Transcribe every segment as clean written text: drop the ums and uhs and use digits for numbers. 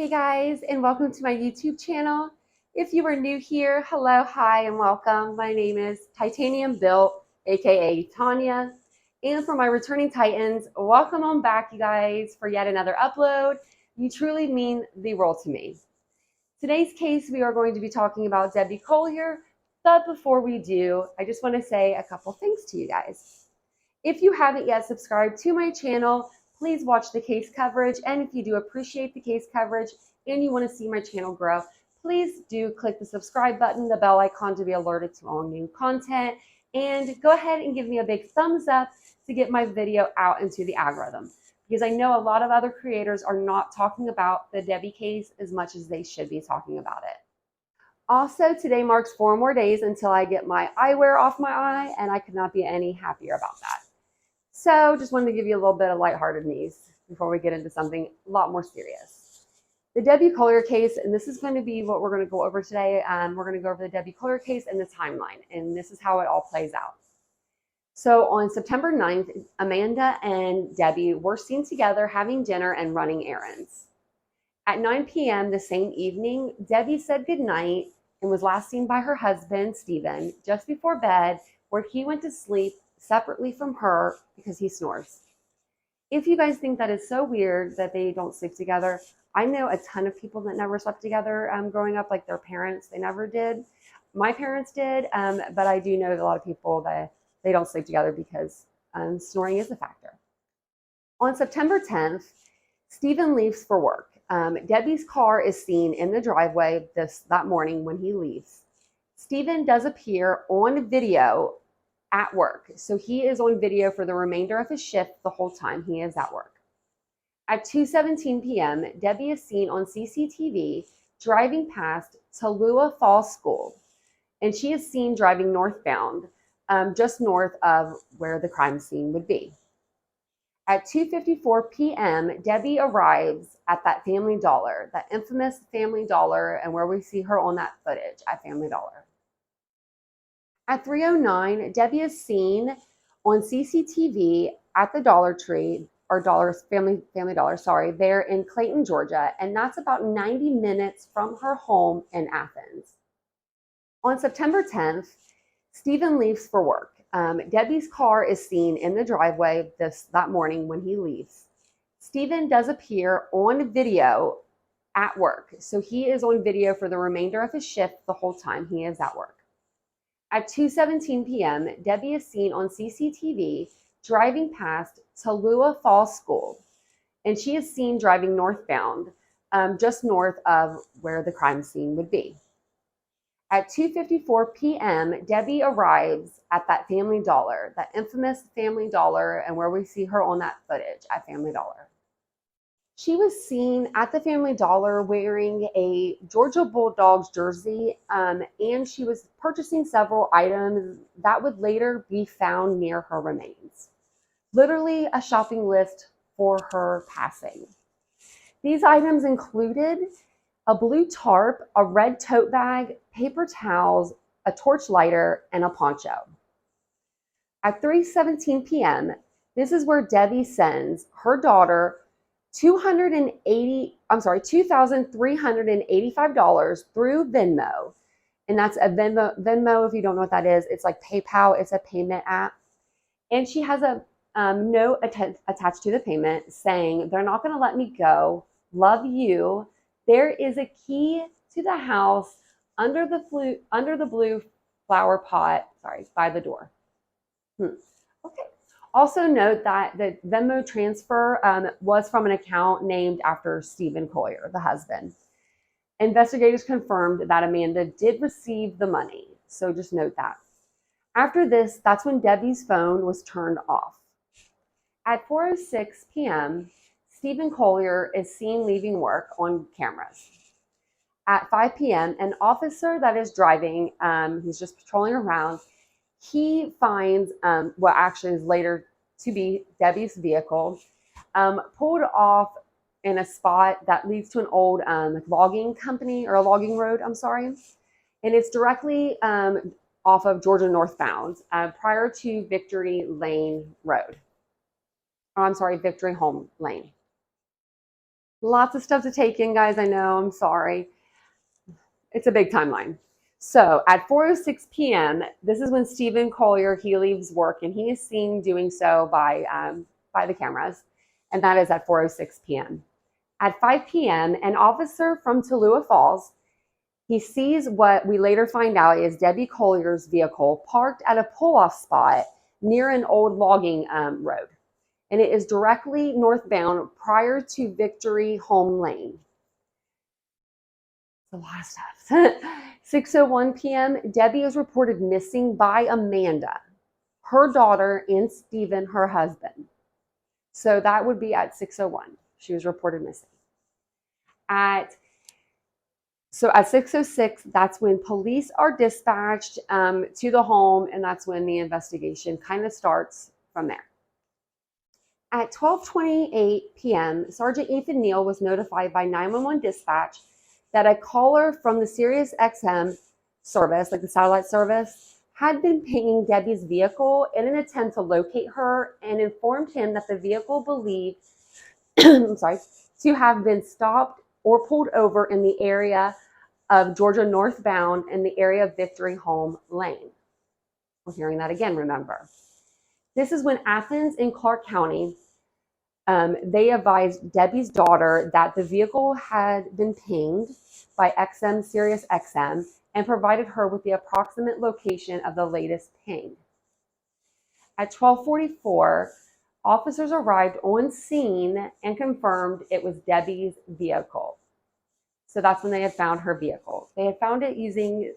Hey guys, and welcome to my YouTube channel. If you are new here, hello, hi, and welcome. My name is TitaniumBuilt, aka Tanya. And for my returning Titans, welcome on back, you guys, for yet another upload. You truly mean the world to me. Today's case, we are going to be talking about Debbie Collier, but before we do, I just want to say a couple things to you guys. If you haven't yet subscribed to my channel, please watch the case coverage. And if you do appreciate the case coverage and you want to see my channel grow, please do click the subscribe button, the bell icon to be alerted to all new content. And go ahead and give me a big thumbs up to get my video out into the algorithm. Because I know a lot of other creators are not talking about the Debbie case as much as they should be talking about it. Also, today marks 4 more days until I get my eyewear off my eye, and I could not be any happier about that. So just wanted to give you a little bit of lighthearted news before we get into something a lot more serious. The Debbie Collier case, and this is going to be what we're going to go over today. We're going to go over the Debbie Collier case and the timeline, and this is how it all plays out. So on September 9th, Amanda and Debbie were seen together having dinner and running errands. At 9 p.m. the same evening, Debbie said goodnight and was last seen by her husband, Stephen, just before bed, where he went to sleep separately from her because he snores. If you guys think that is so weird that they don't sleep together, I know a ton of people that never slept together growing up, like their parents, they never did. My parents did, but I do know a lot of people that they don't sleep together because snoring is a factor. On September 10th, Stephen leaves for work. Debbie's car is seen in the driveway that morning when he leaves. Stephen does appear on video at work. So he is on video for the remainder of his shift the whole time he is at work. At 2:17 p.m., Debbie is seen on CCTV driving past Tallulah Falls School, and she is seen driving northbound, just north of where the crime scene would be. At 2:54 p.m., Debbie arrives at that Family Dollar, that infamous Family Dollar, and where we see her on that footage at Family Dollar. At 3:09, Debbie is seen on CCTV at the Dollar Tree, or Family Dollar, there in Clayton, Georgia, and that's about 90 minutes from her home in Athens. On September 10th, Stephen leaves for work. Debbie's car is seen in the driveway that morning when he leaves. Stephen does appear on video at work, so he is on video for the remainder of his shift the whole time he is at work. At 2:17 p.m., Debbie is seen on CCTV driving past Tallulah Falls School, and she is seen driving northbound, just north of where the crime scene would be. At 2:54 p.m., Debbie arrives at that Family Dollar, that infamous Family Dollar, and where we see her on that footage at Family Dollar. She was seen at the Family Dollar wearing a Georgia Bulldogs jersey, and she was purchasing several items that would later be found near her remains. Literally a shopping list for her passing. These items included a blue tarp, a red tote bag, paper towels, a torch lighter, and a poncho. At 3:17 p.m., this is where Debbie sends her daughter $2,385 through Venmo. And that's a Venmo, if you don't know what that is, it's like PayPal, it's a payment app. And she has a note attached to the payment saying, "They're not going to let me go. Love you. There is a key to the house under the blue flower pot, by the door." Okay. Also note that the Venmo transfer was from an account named after Stephen Collier, the husband. Investigators confirmed that Amanda did receive the money, so just note that. After this, that's when Debbie's phone was turned off. At 4:06 p.m., Stephen Collier is seen leaving work on cameras. At 5 p.m., an officer that is driving, who's just patrolling around, he finds what actually is later to be Debbie's vehicle, pulled off in a spot that leads to an old logging company, or a logging road, and it's directly off of Georgia northbound, prior to Victory Lane Road. Victory Home Lane. Lots of stuff to take in, guys. I know, I'm sorry. It's a big timeline. So at 4:06 p.m., this is when Stephen Collier, he leaves work, and he is seen doing so by the cameras, and that is at 4:06 p.m. At 5 p.m., an officer from Tallua Falls, he sees what we later find out is Debbie Collier's vehicle parked at a pull-off spot near an old logging road, and it is directly northbound prior to Victory Home Lane. A lot of stuff. 6:01 p.m., Debbie is reported missing by Amanda, her daughter, and Stephen, her husband. So that would be at 6:01. She was reported missing. At 6:06, that's when police are dispatched to the home, and that's when the investigation kind of starts from there. At 12:28 p.m., Sergeant Ethan Neal was notified by 911 dispatch that a caller from the Sirius XM service, like the satellite service, had been pinging Debbie's vehicle in an attempt to locate her, and informed him that the vehicle believed to have been stopped or pulled over in the area of Georgia northbound in the area of Victory Home Lane. We're hearing that again, remember. This is when Athens and Clark County, they advised Debbie's daughter that the vehicle had been pinged by Sirius XM, and provided her with the approximate location of the latest ping. At 12:44, officers arrived on scene and confirmed it was Debbie's vehicle. So that's when they had found her vehicle. They had found it using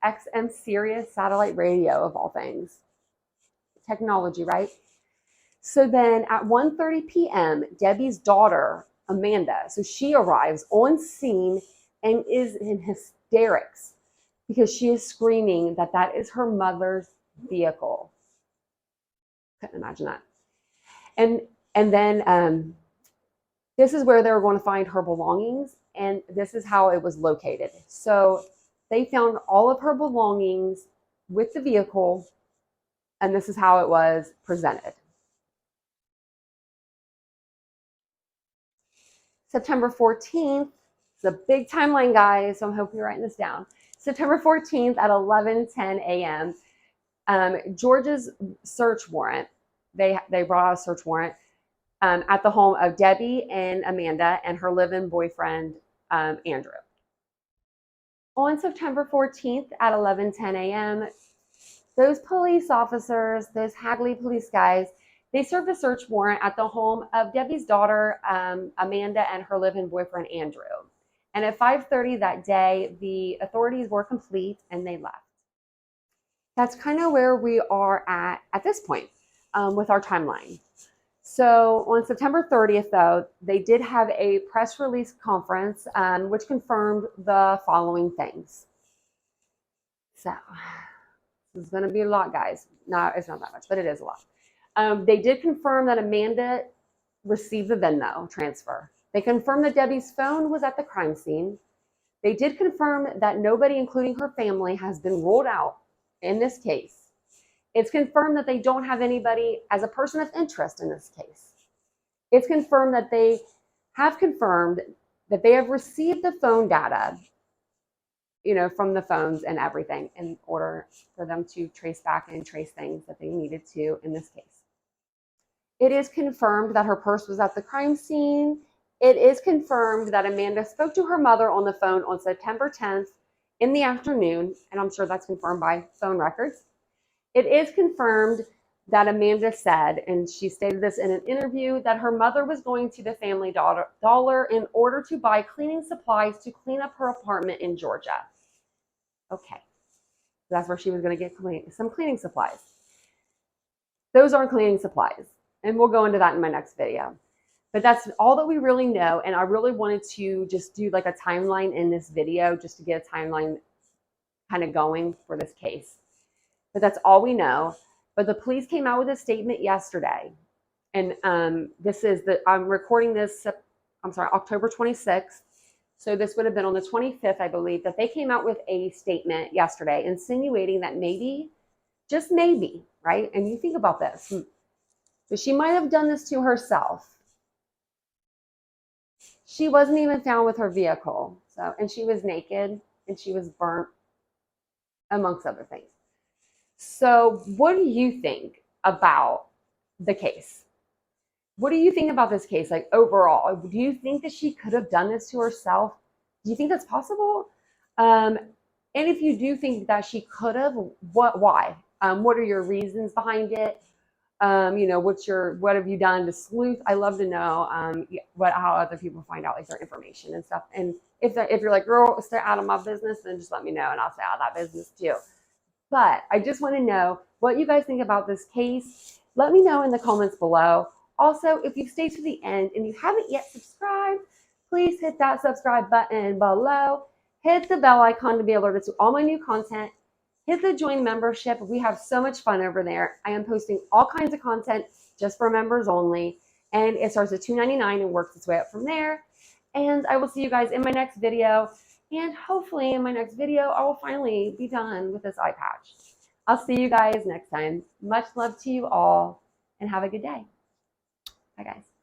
XM Sirius satellite radio, of all things. Technology, right? So then at 1:30 p.m., Debbie's daughter, Amanda, so she arrives on scene and is in hysterics because she is screaming that that is her mother's vehicle. Couldn't imagine that. And then this is where they were going to find her belongings, and this is how it was located. So they found all of her belongings with the vehicle, and this is how it was presented. September 14th, it's a big timeline, guys, so I hope you're writing this down. September 14th at 11:10 a.m., Georgia's search warrant, they brought out a search warrant at the home of Debbie and Amanda and her live-in boyfriend, Andrew. On September 14th at 11:10 a.m., those police officers, those Hagley police guys, they served a search warrant at the home of Debbie's daughter, Amanda, and her live-in boyfriend, Andrew. And at 5:30 that day, the authorities were complete and they left. That's kind of where we are at this point with our timeline. So on September 30th, though, they did have a press release conference which confirmed the following things. So this is going to be a lot, guys. No, it's not that much, but it is a lot. They did confirm that Amanda received the Venmo transfer. They confirmed that Debbie's phone was at the crime scene. They did confirm that nobody, including her family, has been ruled out in this case. It's confirmed that they don't have anybody as a person of interest in this case. It's confirmed that they have received the phone data, from the phones and everything in order for them to trace back and trace things that they needed to in this case. It is confirmed that her purse was at the crime scene. It is confirmed that Amanda spoke to her mother on the phone on September 10th in the afternoon, and I'm sure that's confirmed by phone records. It is confirmed that Amanda said, and she stated this in an interview, that her mother was going to the Family Dollar in order to buy cleaning supplies to clean up her apartment in Georgia. Okay, so that's where she was going to get some cleaning supplies. Those aren't cleaning supplies, and we'll go into that in my next video. But that's all that we really know, and I really wanted to just do like a timeline in this video just to get a timeline kind of going for this case. But that's all we know. But the police came out with a statement yesterday, and I'm recording this, October 26th. So this would have been on the 25th, I believe, that they came out with a statement yesterday insinuating that maybe, just maybe, right? And you think about this, so she might have done this to herself. She wasn't even found with her vehicle. So, and she was naked and she was burnt, amongst other things. So, what do you think about the case? What do you think about this case, like overall? Do you think that she could have done this to herself? Do you think that's possible? And if you do think that she could have, why? What are your reasons behind it? What have you done to sleuth? I love to know how other people find out like their information and stuff. And if you're like, girl, stay out of my business, then just let me know and I'll stay out of that business too. But I just want to know what you guys think about this case. Let me know in the comments below. Also, if you've stayed to the end and you haven't yet subscribed, please hit that subscribe button below. Hit the bell icon to be alerted to all my new content. Hit the join membership. We have so much fun over there. I am posting all kinds of content just for members only. And it starts at $2.99 and works its way up from there. And I will see you guys in my next video. And hopefully in my next video, I will finally be done with this eye patch. I'll see you guys next time. Much love to you all and have a good day. Bye guys.